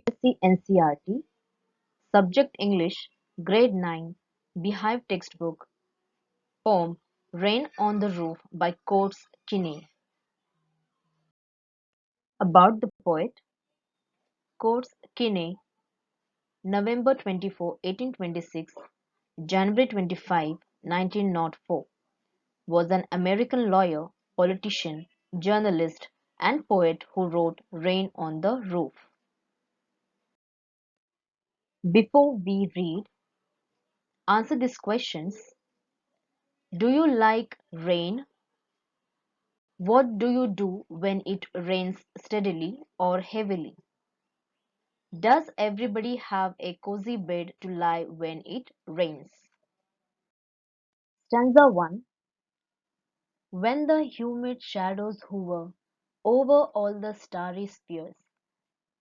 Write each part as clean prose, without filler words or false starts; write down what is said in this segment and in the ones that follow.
CBSE NCERT, Subject English, Grade 9, Beehive Textbook, Poem Rain on the Roof by Coates Kinney. About the poet, Coates Kinney, November 24, 1826, January 25, 1904, was an American lawyer, politician, journalist, and poet who wrote Rain on the Roof. Before we read, answer these questions. Do you like rain? What do you do when it rains steadily or heavily? Does everybody have a cozy bed to lie when it rains? Stanza 1. When the humid shadows hover over all the starry spheres,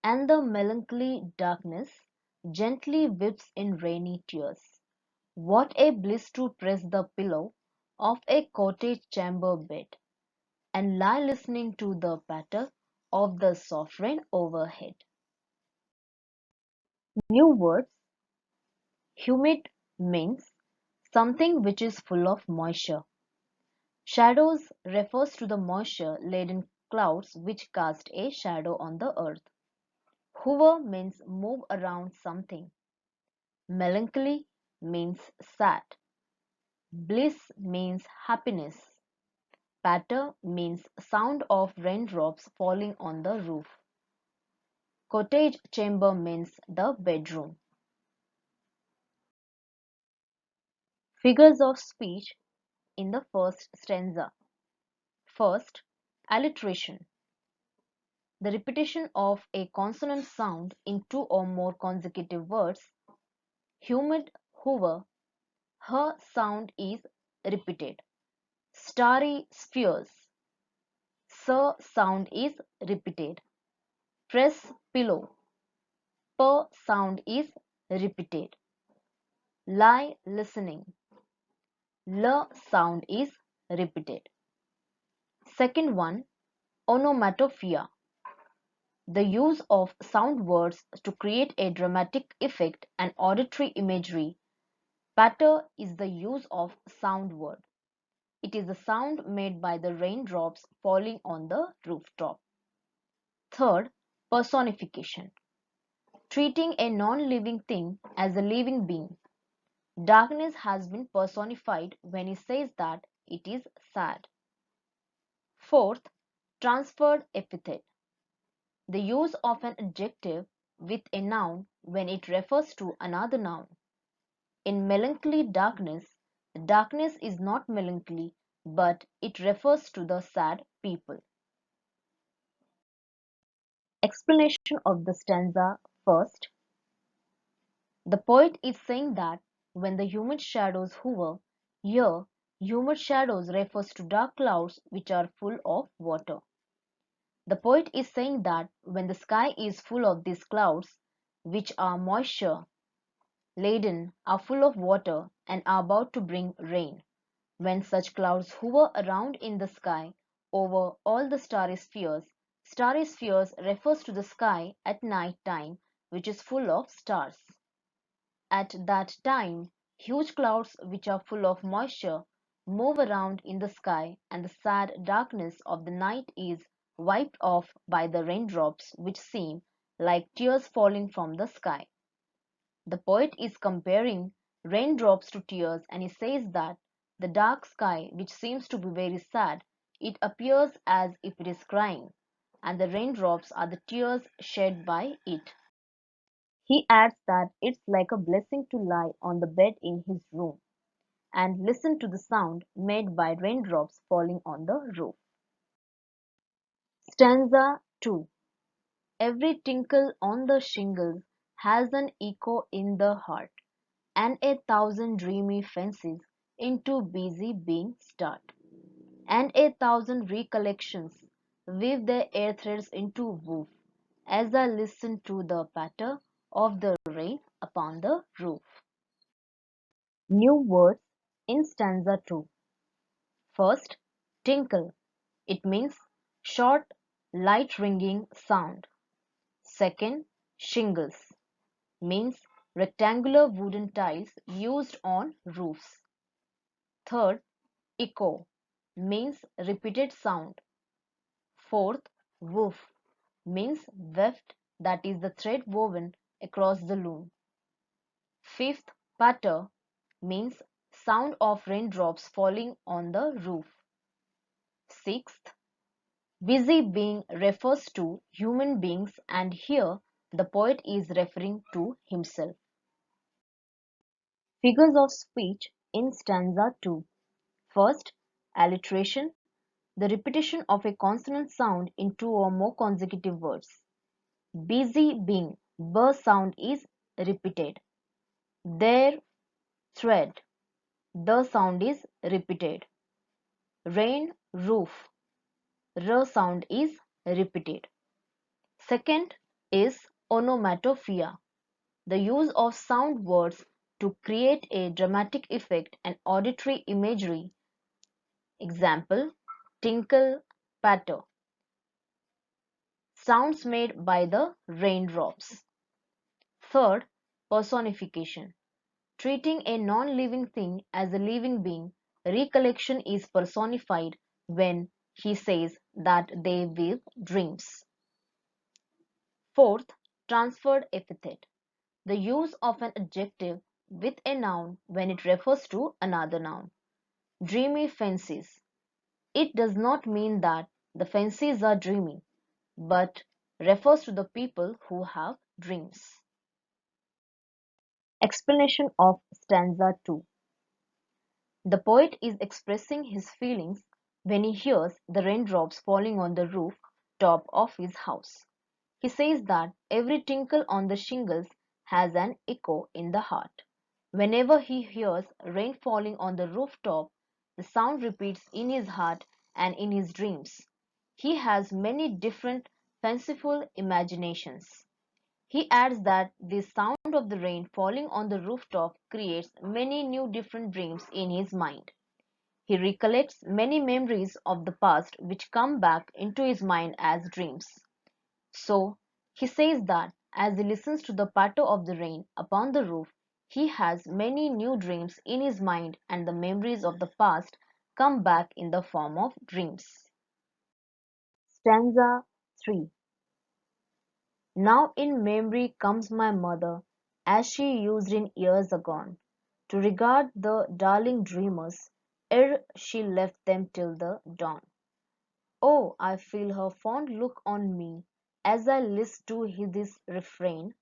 and the melancholy darkness gently weeps in rainy tears, what a bliss to press the pillow of a cottage chamber bed, and lie listening to the patter of the soft rain overhead. New words. Humid means something which is full of moisture. Shadows refers to the moisture-laden clouds which cast a shadow on the earth. Hover means move around something. Melancholy means sad. Bliss means happiness. Patter means sound of raindrops falling on the roof. Cottage chamber means the bedroom. Figures of speech in the first stanza. First, alliteration. The repetition of a consonant sound in two or more consecutive words. Humid hover, her sound is repeated. Starry spheres, sir sound is repeated. Press pillow, per sound is repeated. Lie listening, l sound is repeated. Second one, onomatopoeia. The use of sound words to create a dramatic effect and auditory imagery. Patter is the use of sound word. It is the sound made by the raindrops falling on the rooftop. Third, personification. Treating a non-living thing as a living being. Darkness has been personified when he says that it is sad. Fourth, transferred epithet. The use of an adjective with a noun when it refers to another noun. In melancholy darkness, the darkness is not melancholy, but it refers to the sad people. Explanation of the stanza. First, the poet is saying that when the humid shadows hover, here humid shadows refers to dark clouds which are full of water. The poet is saying that when the sky is full of these clouds, which are moisture laden, are full of water, and are about to bring rain, when such clouds hover around in the sky over all the starry spheres refers to the sky at night time which is full of stars. At that time, huge clouds which are full of moisture move around in the sky, and the sad darkness of the night is wiped off by the raindrops which seem like tears falling from the sky. The poet is comparing raindrops to tears, and he says that the dark sky, which seems to be very sad, it appears as if it is crying, and the raindrops are the tears shed by it. He adds that it's like a blessing to lie on the bed in his room and listen to the sound made by raindrops falling on the roof. Stanza 2. Every tinkle on the shingles has an echo in the heart, and a thousand dreamy fancies into busy being start, and a thousand recollections weave their air threads into woof, as I listen to the patter of the rain upon the roof. New words in stanza 2. First, tinkle. It means short, light ringing sound. Second, Shingles means rectangular wooden tiles used on roofs. Third, echo means repeated sound. Fourth, woof means weft, that is the thread woven across the loom. Fifth, patter means sound of raindrops falling on the roof. Sixth, busy being refers to human beings, and here the poet is referring to himself. Figures of speech in stanza 2. First, alliteration, the repetition of a consonant sound in two or more consecutive words. Busy being, b sound is repeated. Their thread, the sound is repeated. Rain, roof, r sound is repeated. Second is onomatopoeia, the use of sound words to create a dramatic effect and auditory imagery. Example, tinkle, patter, sounds made by the raindrops. Third, personification, treating a non-living thing as a living being. Recollection is personified when he says that they weave dreams. Fourth, transferred epithet, the use of an adjective with a noun when it refers to another noun. Dreamy fancies. It does not mean that the fancies are dreamy, but refers to the people who have dreams. Explanation of stanza 2. The poet is expressing his feelings when he hears the raindrops falling on the roof top of his house. He says that every tinkle on the shingles has an echo in the heart. Whenever he hears rain falling on the rooftop, the sound repeats in his heart and in his dreams. He has many different fanciful imaginations. He adds that the sound of the rain falling on the rooftop creates many new different dreams in his mind. He recollects many memories of the past which come back into his mind as dreams. So, he says that as he listens to the patter of the rain upon the roof, he has many new dreams in his mind, and the memories of the past come back in the form of dreams. Stanza 3. Now in memory comes my mother, as she used in years agone, to regard the darling dreamers, ere she left them till the dawn. Oh, I feel her fond look on me, as I list to this refrain,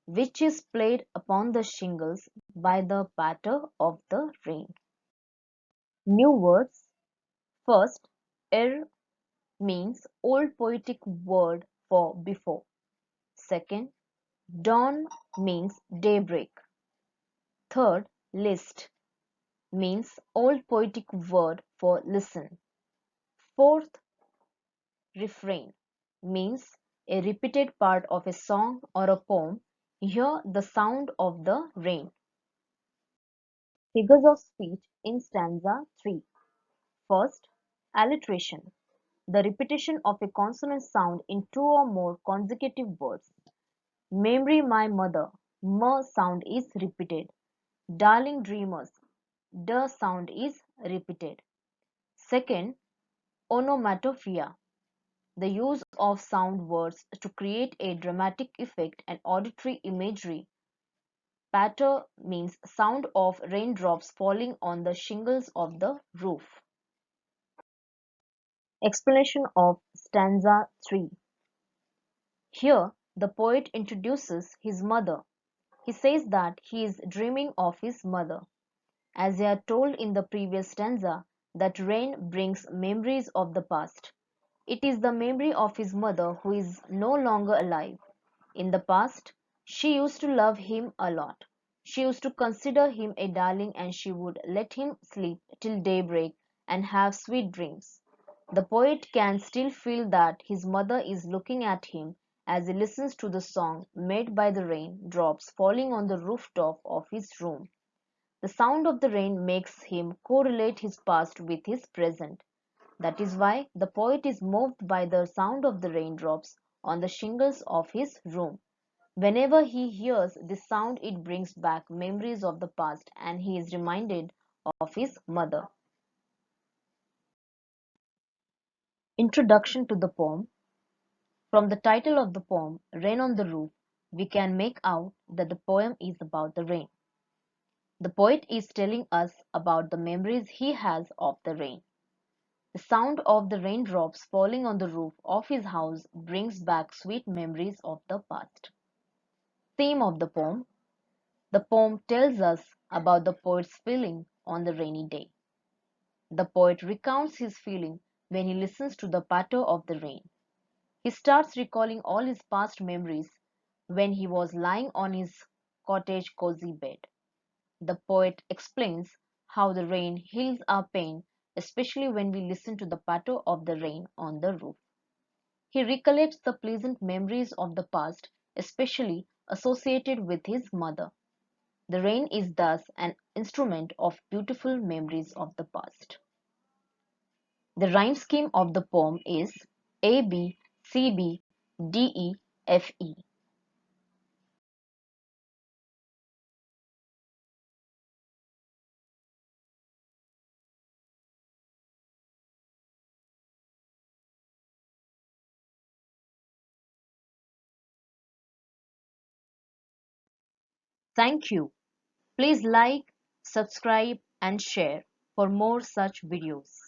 which is played upon the shingles by the patter of the rain. New words. First, er means old poetic word for before. Second, dawn means daybreak. Third, list means old poetic word for listen. Fourth, refrain means a repeated part of a song or a poem. Hear the sound of the rain. Figures of speech in stanza 3. First, alliteration, the repetition of a consonant sound in two or more consecutive words. Memory my mother, m sound is repeated. Darling dreamers, d sound is repeated. Second, onomatopoeia, the use of sound words to create a dramatic effect and auditory imagery. Patter means sound of raindrops falling on the shingles of the roof. Explanation of stanza 3. Here, the poet introduces his mother. He says that he is dreaming of his mother. As he had told in the previous stanza, that rain brings memories of the past. It is the memory of his mother who is no longer alive. In the past, she used to love him a lot. She used to consider him a darling, and she would let him sleep till daybreak and have sweet dreams. The poet can still feel that his mother is looking at him as he listens to the song made by the rain drops falling on the rooftop of his room. The sound of the rain makes him correlate his past with his present. That is why the poet is moved by the sound of the raindrops on the shingles of his room. Whenever he hears this sound, it brings back memories of the past and he is reminded of his mother. Introduction to the poem. From the title of the poem, Rain on the Roof, we can make out that the poem is about the rain. The poet is telling us about the memories he has of the rain. The sound of the raindrops falling on the roof of his house brings back sweet memories of the past. Theme of the poem. The poem tells us about the poet's feeling on the rainy day. The poet recounts his feeling when he listens to the patter of the rain. He starts recalling all his past memories when he was lying on his cottage cozy bed. The poet explains how the rain heals our pain, especially when we listen to the patter of the rain on the roof. He recollects the pleasant memories of the past, especially associated with his mother. The rain is thus an instrument of beautiful memories of the past. The rhyme scheme of the poem is A B C B D E F E. Thank you. Please like, subscribe and share for more such videos.